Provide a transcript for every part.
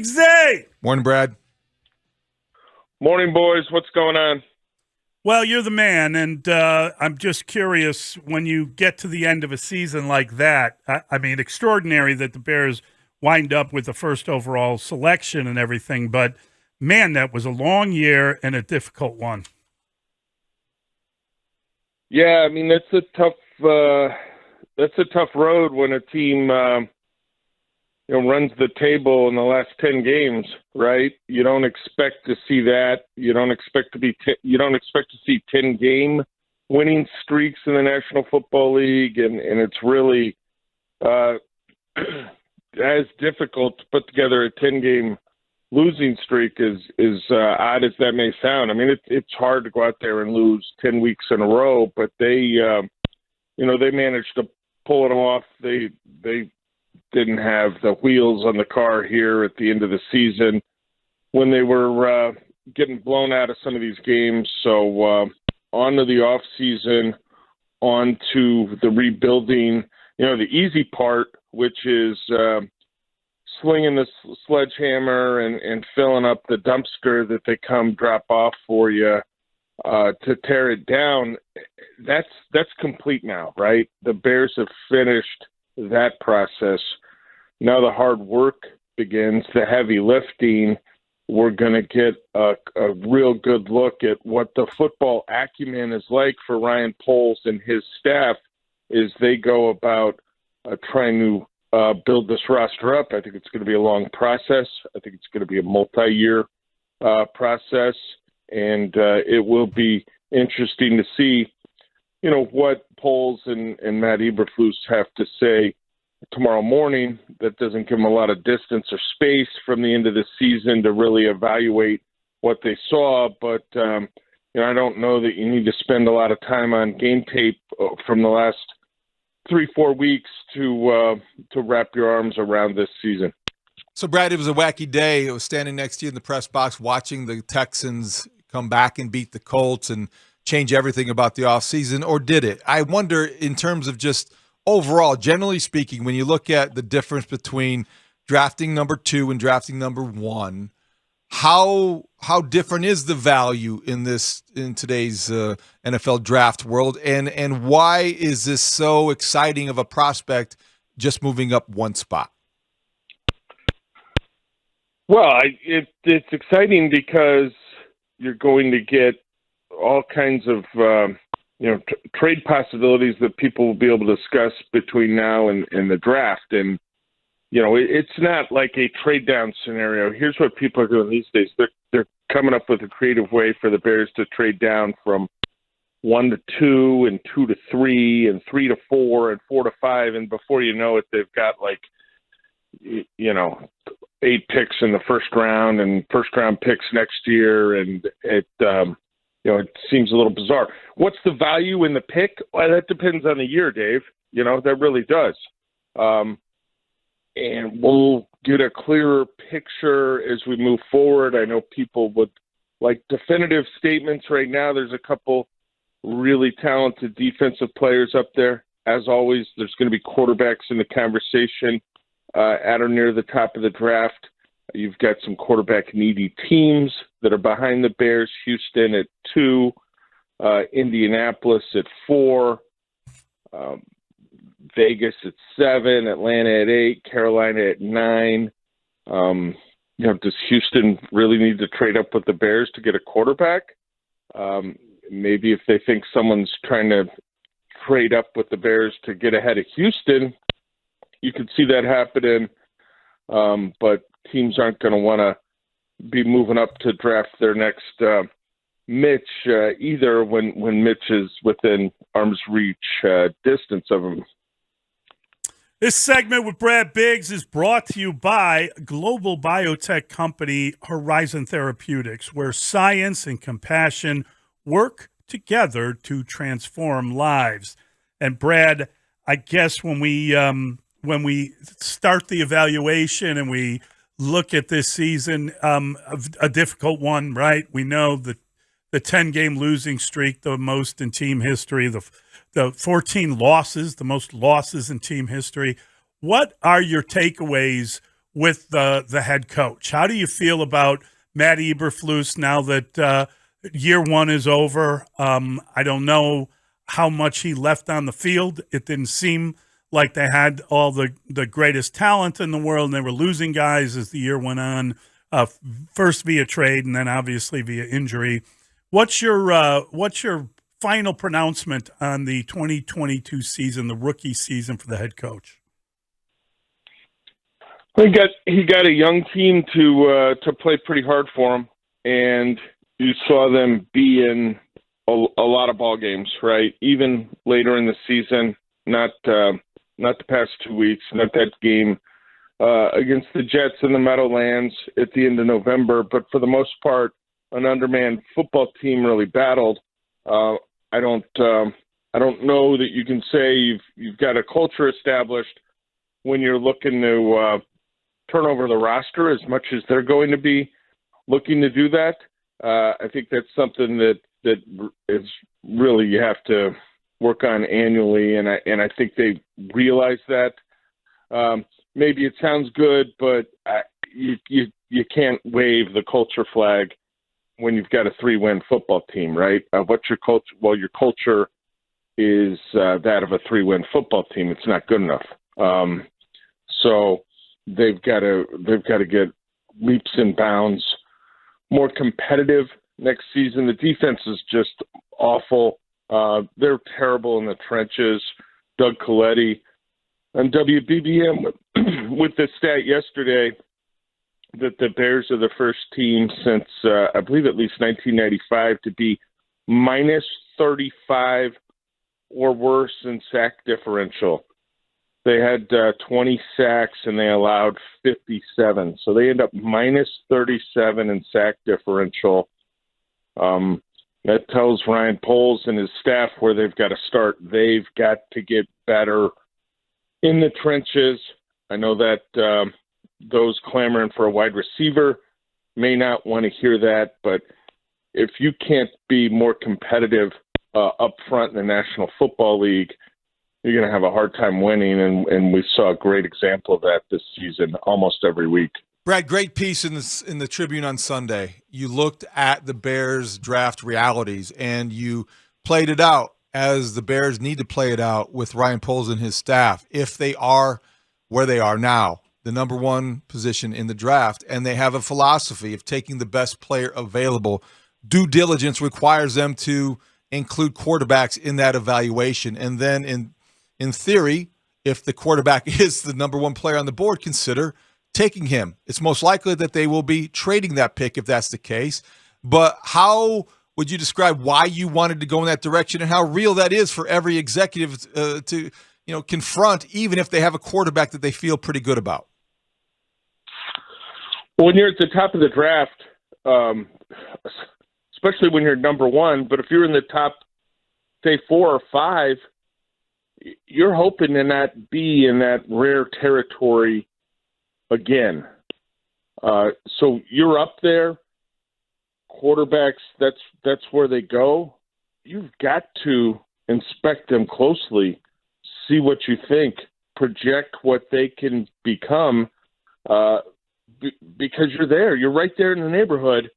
WEEKDAY. Morning, Brad. Morning, boys. What's going on? Well, you're the man, and I'm just curious, when you get to the end of a season like that, I mean, extraordinary that the Bears wind up with the first overall selection and everything, but man, that was a long year and a difficult one. Yeah, I mean, that's a tough road when a team runs the table in the last 10 games, right? You don't expect to see that. You don't expect to see 10-game winning streaks in the National Football League, and it's really as difficult to put together a 10-game losing streak as odd as that may sound. I mean, it's hard to go out there and lose 10 weeks in a row, but they managed to pull it off. They didn't have the wheels on the car here at the end of the season when they were getting blown out of some of these games. So on to the offseason, on to the rebuilding, the easy part, which is slinging the sledgehammer and filling up the dumpster that they come drop off for you to tear it down. That's complete now, right? The Bears have finished that process. Now the hard work begins, the heavy lifting. We're going to get a real good look at what the football acumen is like for Ryan Poles and his staff as they go about trying to build this roster up. I think it's going to be a long process. I think it's going to be a multi-year process, and it will be interesting to see, what Poles and Matt Eberflus have to say tomorrow morning. That doesn't give them a lot of distance or space from the end of the season to really evaluate what they saw. But, I don't know that you need to spend a lot of time on game tape from the last 3-4 weeks to wrap your arms around this season. So, Brad, it was a wacky day. I was standing next to you in the press box watching the Texans come back and beat the Colts and change everything about the offseason, or did it? I wonder, in terms of just overall, generally speaking, when you look at the difference between drafting number 2 and drafting number 1, how different is the value in today's NFL draft world, and why is this so exciting of a prospect just moving up one spot? Well, it's exciting because you're going to get all kinds of trade possibilities that people will be able to discuss between now and the draft. And it's not like a trade down scenario. Here's what people are doing these days. They're coming up with a creative way for the Bears to trade down from 1 to 2 and 2 to 3 and 3 to 4 and 4 to 5. And before you know it, they've got 8 picks in the first round and first round picks next year. And it seems a little bizarre. What's the value in the pick? Well, that depends on the year, Dave. That really does. And we'll get a clearer picture as we move forward. I know people would like definitive statements right now. There's a couple really talented defensive players up there. As always, there's going to be quarterbacks in the conversation at or near the top of the draft. You've got some quarterback-needy teams that are behind the Bears. Houston at 2, Indianapolis at 4, Vegas at 7, Atlanta at 8, Carolina at 9. Does Houston really need to trade up with the Bears to get a quarterback? Maybe if they think someone's trying to trade up with the Bears to get ahead of Houston, you could see that happening. But teams aren't going to want to be moving up to draft their next Mitch either when Mitch is within arm's reach distance of him. This segment with Brad Biggs is brought to you by global biotech company Horizon Therapeutics, where science and compassion work together to transform lives. And Brad, I guess when we start the evaluation and we look at this season, a difficult one, right? We know that the 10-game losing streak, the most in team history, the 14 losses, the most losses in team history. What are your takeaways with the head coach. How do you feel about Matt Eberflus now that year one is over? I don't know how much he left on the field. It didn't seem like they had all the greatest talent in the world, and they were losing guys as the year went on, first via trade and then obviously via injury. What's your final pronouncement on the 2022 season, the rookie season for the head coach? He got a young team to play pretty hard for him, and you saw them be in a lot of ball games, right? Even later in the season, not the past 2 weeks, not that game against the Jets in the Meadowlands at the end of November, but for the most part, an undermanned football team really battled. I don't know that you can say you've got a culture established when you're looking to turn over the roster as much as they're going to be looking to do that. I think that's something that is really you have to work on annually, and I think they realize that. Maybe it sounds good, but you can't wave the culture flag when you've got a 3-win football team, right? What's your culture? Well, your culture is that of a 3-win football team. It's not good enough. So they've got to get leaps and bounds more competitive next season. The defense is just awful. They're terrible in the trenches. Doug Coletti on WBBM with the stat yesterday that the Bears are the first team since, I believe, at least 1995 to be minus 35 or worse in sack differential. They had 20 sacks and they allowed 57. So they end up minus 37 in sack differential. That tells Ryan Poles and his staff where they've got to start. They've got to get better in the trenches. I know that those clamoring for a wide receiver may not want to hear that, but if you can't be more competitive up front in the National Football League, you're going to have a hard time winning, and we saw a great example of that this season almost every week. Brad, great piece in the Tribune on Sunday. You looked at the Bears draft realities, and you played it out as the Bears need to play it out with Ryan Poles and his staff. If they are where they are now, the number one position in the draft, and they have a philosophy of taking the best player available, due diligence requires them to include quarterbacks in that evaluation. And then in theory, if the quarterback is the number one player on the board, consider taking him. It's most likely that they will be trading that pick if that's the case. But how would you describe why you wanted to go in that direction and how real that is for every executive to confront, even if they have a quarterback that they feel pretty good about? Well, when you're at the top of the draft, especially when you're number one, but if you're in the top, say, 4 or 5, you're hoping to not be in that rare territory again. So you're up there. Quarterbacks, that's where they go. You've got to inspect them closely, see what you think, project what they can become, because you're there. You're right there in the neighborhood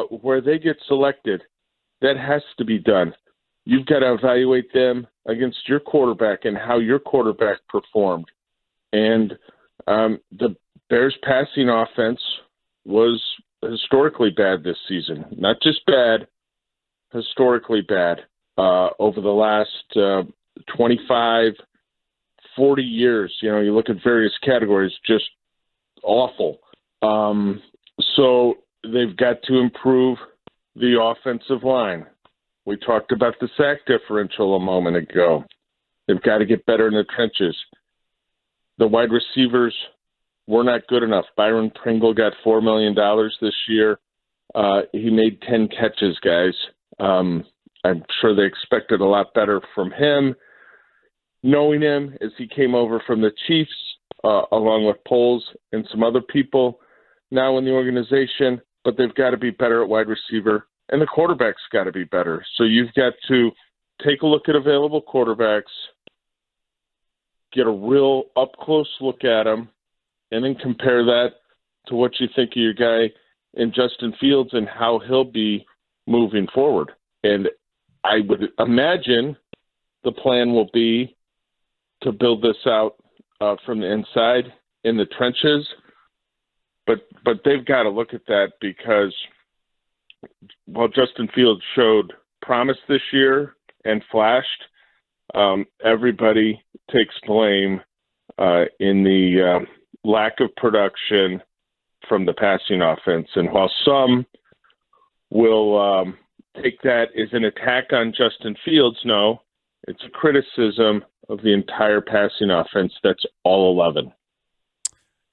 where they get selected. That has to be done. You've got to evaluate them against your quarterback and how your quarterback performed. And the Bears' passing offense was historically bad this season. Not just bad, historically bad. Over the last 25, 40 years, you look at various categories, just awful. So they've got to improve the offensive line. We talked about the sack differential a moment ago. They've got to get better in the trenches. The wide receivers were not good enough. Byron Pringle got $4 million this year. He made 10 catches, guys. I'm sure they expected a lot better from him. Knowing him as he came over from the Chiefs, along with Poles and some other people now in the organization, but they've got to be better at wide receiver, and the quarterback's got to be better. So you've got to take a look at available quarterbacks, get a real up-close look at them, and then compare that to what you think of your guy in Justin Fields and how he'll be moving forward. And I would imagine the plan will be to build this out from the inside in the trenches. But they've got to look at that because while Justin Fields showed promise this year and flashed, everybody takes blame in the lack of production from the passing offense. And while some will take that as an attack on Justin Fields, no, it's a criticism of the entire passing offense. That's all 11.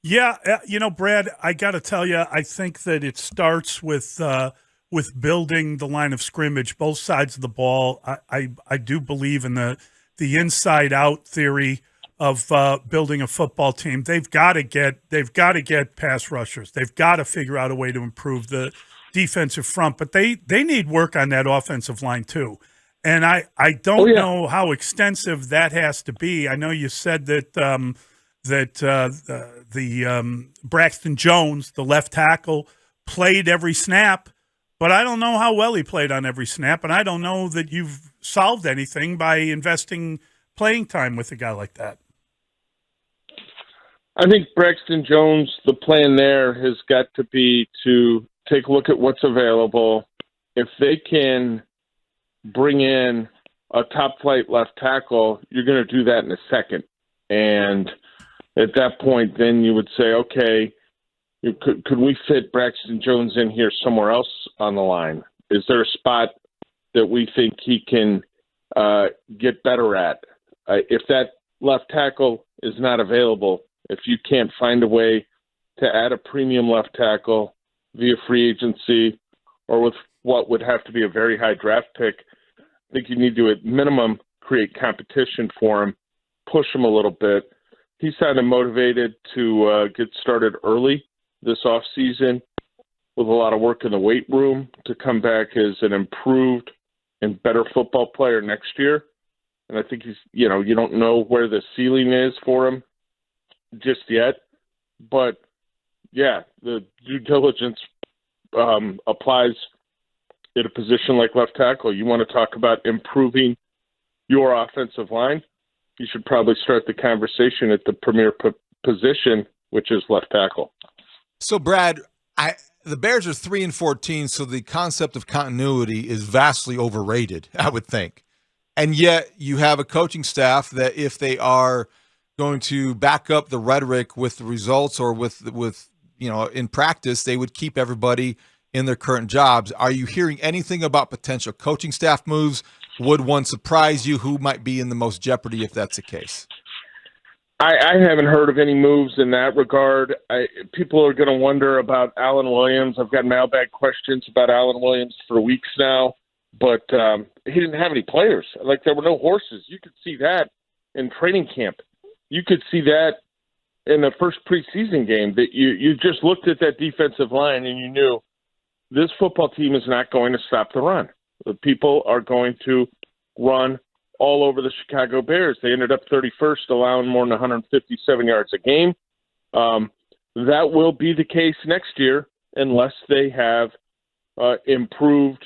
Yeah, Brad, I got to tell you, I think that it starts with building the line of scrimmage, both sides of the ball. I do believe in the inside out theory of building a football team. They've got to get pass rushers. They've got to figure out a way to improve the defensive front, but they need work on that offensive line too. And I don't know how extensive that has to be. I know you said that Braxton Jones, the left tackle, played every snap, but I don't know how well he played on every snap, and I don't know that you've solved anything by investing playing time with a guy like that. I think Braxton Jones, the plan there has got to be to take a look at what's available. If they can bring in a top-flight left tackle, you're going to do that in a second. And at that point, then you would say, okay, could we fit Braxton Jones in here somewhere else on the line? Is there a spot that we think he can get better at? If that left tackle is not available, if you can't find a way to add a premium left tackle via free agency or with what would have to be a very high draft pick, I think you need to, at minimum, create competition for him, push him a little bit. He sounded motivated to get started early this offseason with a lot of work in the weight room to come back as an improved and better football player next year. And I think he's, you don't know where the ceiling is for him just yet. But, yeah, the due diligence applies at a position like left tackle. You want to talk about improving your offensive line, you should probably start the conversation at the premier position, which is left tackle. So, Brad, the Bears are 3-14, so the concept of continuity is vastly overrated, I would think. And yet you have a coaching staff that if they are going to back up the rhetoric with the results or with in practice, they would keep everybody in their current jobs. Are you hearing anything about potential coaching staff moves? Would one surprise you? Who might be in the most jeopardy if that's the case? I haven't heard of any moves in that regard. People are going to wonder about Alan Williams. I've got mailbag questions about Alan Williams for weeks now, but he didn't have any players. Like, there were no horses. You could see that in training camp. You could see that in the first preseason game, that you just looked at that defensive line and you knew this football team is not going to stop the run. The people are going to run all over the Chicago Bears. They ended up 31st, allowing more than 157 yards a game. That will be the case next year unless they have improved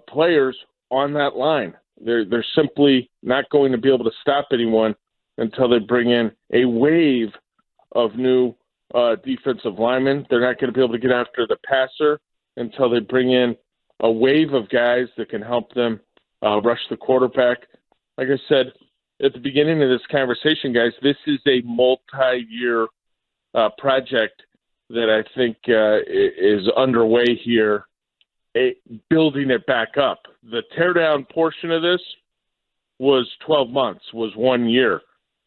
players on that line. They're simply not going to be able to stop anyone until they bring in a wave of new defensive linemen. They're not going to be able to get after the passer until they bring in a wave of guys that can help them rush the quarterback. Like I said at the beginning of this conversation, guys, this is a multi-year project that I think is underway here, building it back up. The teardown portion of this was 12 months, was 1 year.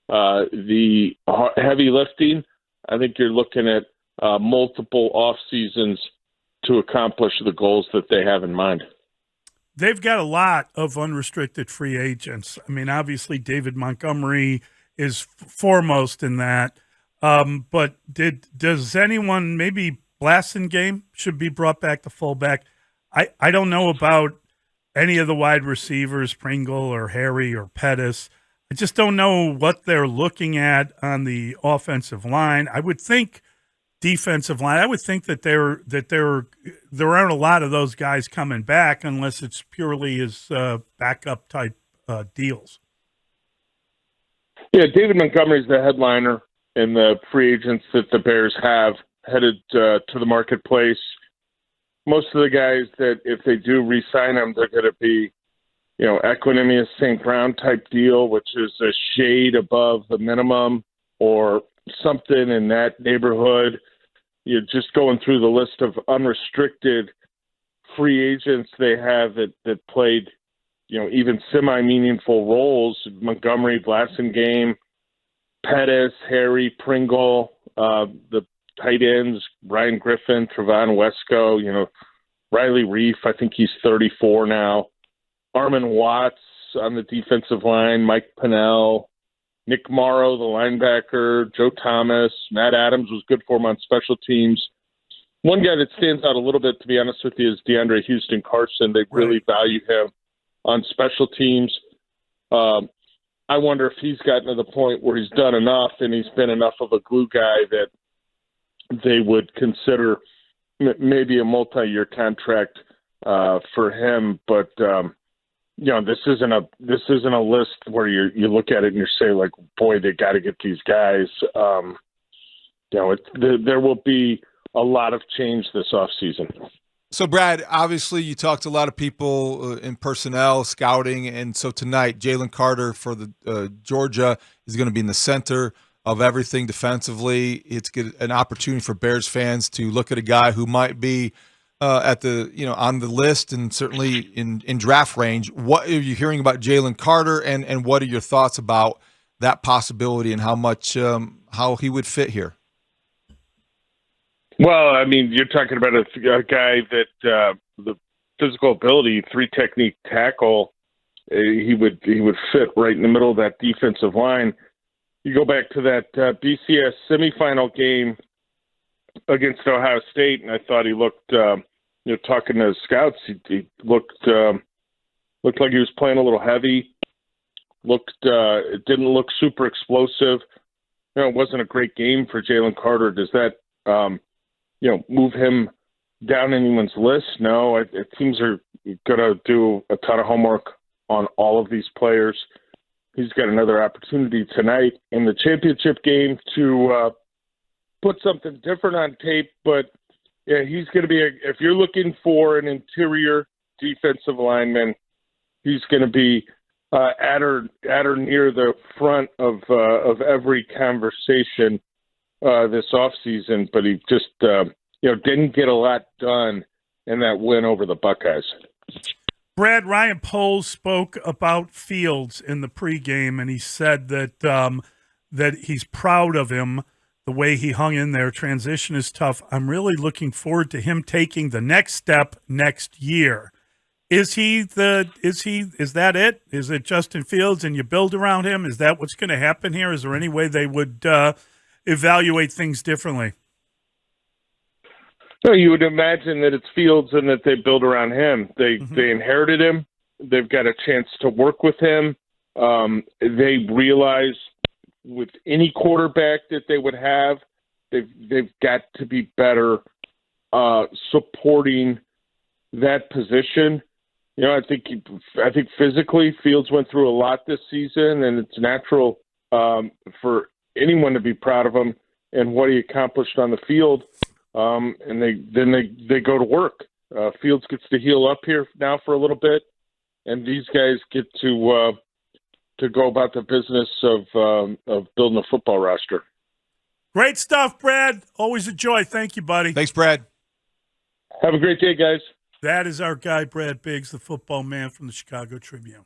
The heavy lifting, I think you're looking at multiple off seasons to accomplish the goals that they have in mind. They've got a lot of unrestricted free agents. I mean, obviously David Montgomery is foremost in that. But does anyone, maybe Blasingame should be brought back to fullback? I don't know about any of the wide receivers, Pringle or Harry or Pettis. I just don't know what they're looking at on the offensive line. I would think defensive line. I would think that there aren't a lot of those guys coming back unless it's purely as backup type deals. Yeah, David Montgomery's the headliner in the free agents that the Bears have headed to the marketplace. Most of the guys that, if they do re-sign them, they're going to be, Equanimous St. Brown type deal, which is a shade above the minimum or something in that neighborhood. You're just going through the list of unrestricted free agents they have that played, even semi-meaningful roles. Montgomery, Blasingame, Pettis, Harry, Pringle, the tight ends, Ryan Griffin, Trevon Wesco, Riley Reif, I think he's 34 now. Armin Watts on the defensive line, Mike Pennell, Nick Morrow, the linebacker, Joe Thomas, Matt Adams was good for him on special teams. One guy that stands out a little bit, to be honest with you, is DeAndre Houston Carson. They really value him on special teams. I wonder if he's gotten to the point where he's done enough and he's been enough of a glue guy that they would consider maybe a multi-year contract for him. But this isn't a list where you look at it and you say, like, boy, they got to get these guys. There will be a lot of change this offseason. So, Brad, obviously you talked to a lot of people in personnel, scouting, and so tonight Jalen Carter for the Georgia is going to be in the center of everything defensively. It's an opportunity for Bears fans to look at a guy who might be at the on the list and certainly in draft range. What are you hearing about Jalen Carter, and what are your thoughts about that possibility and how much how he would fit here? Well, I mean, you're talking about a guy that the physical ability, 3-technique tackle, he would fit right in the middle of that defensive line. You go back to that BCS semifinal game against Ohio State, and I thought he looked, talking to scouts, he looked like he was playing a little heavy. It didn't look super explosive. It wasn't a great game for Jalen Carter. Does that move him down anyone's list? No, teams are going to do a ton of homework on all of these players. He's got another opportunity tonight in the championship game to put something different on tape. But yeah, he's going to be if you're looking for an interior defensive lineman, he's going to be at or near the front of every conversation this offseason, but he just didn't get a lot done in that win over the Buckeyes. Brad, Ryan Poles spoke about Fields in the pregame, and he said that that he's proud of him, the way he hung in there. Transition is tough. I'm really looking forward to him taking the next step next year. Is that it? Is it Justin Fields and you build around him? Is that what's going to happen here? Is there any way they would evaluate things differently? No, you would imagine that it's Fields and that they build around him. They inherited him. They've got a chance to work with him. They realize with any quarterback that they would have, they've got to be better supporting that position. I think physically Fields went through a lot this season, and it's natural for anyone to be proud of him and what he accomplished on the field. And they go to work. Fields gets to heal up here now for a little bit, and these guys get to go about the business of building a football roster. Great stuff, Brad. Always a joy. Thank you, buddy. Thanks, Brad. Have a great day, guys. That is our guy, Brad Biggs, the football man from the Chicago Tribune.